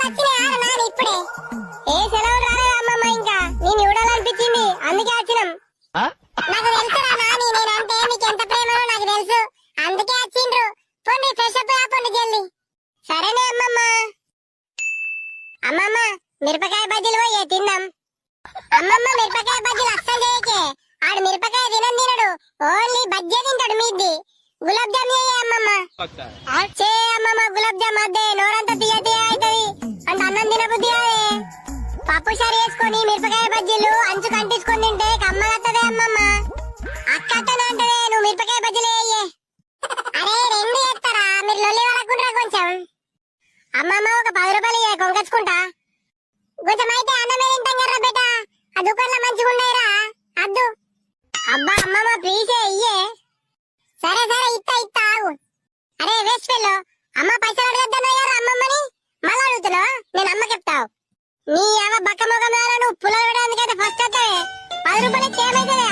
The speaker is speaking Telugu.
ఇప్పుడే ఏ సెలవులు రాలేదు అమ్మమ్మ, ఇంకా నేను చూడాలనిపించింది అందుకే వచ్చినాం. నాకు తెలుసురా నాని, నేనంటే నీకు ఎంత ప్రేమనో నాకు తెలుసు, అందుకే వచ్చిండ్రు. పోండి ఫ్రెష్ అప్ కాపండి జల్ది. సరేనే అమ్మమ్మ. అమ్మమ్మ మిరపకాయ బజ్జీలు పోయే తిందాం. అమ్మమ్మ మిరపకాయ బజ్జీలు అస్సలు చేయకే, ఆడు మిరపకాయ తినడు, ఓన్లీ బజ్జీ తింటాడు. మీది గులాబ్ జామ్ చేయ అమ్మమ్మ. చే అమ్మమ్మ గులాబ్ జామ్ అద్దే, నోరంతా తీయ తీయ అవుతుంది అంటే అన్నం తినబుద్ధి కాదే. పప్పు షారు వేసుకొని మిరపకాయ బజ్జీలు అంచు కంటించుకొని తింటే కమ్మగత్తదే అమ్మమ్మ. అక్కనే అంటదే, నువ్వు మిరపకాయ బజ్జీలు వేయే. అరే రెండు చేస్తారా, మీరు లొల్లి వాళ్ళకుంటారా కొంచెం. అమ్మమ్మ ఒక 10 రూపాయలు కొంకొచ్చుకుంటా. కొంచెం అయితే అన్నమే తింటాం కదా బేట, ఆ దుకాణంలో మంచిగా ఉన్నాయిరా అద్దు. అబ్బా అమ్మమ్మ ప్లీజ్ ఇయ్యే. సరే సరే ఇత్తా ఆగు. అరే వేస్ట్ ఫెల్లో, అమ్మ పైసలు అడగద్దన్నాయారు అమ్మమ్మని, మళ్ళా అడుగుతున్నావు. నేను అమ్మ చెప్తావు. నీ అమ్మ బక్క మొగం నువ్వు పుల్ల వేయడానికైతే ఫస్ట్ వస్తావే. 10 రూపాయలు ఏమైతుంది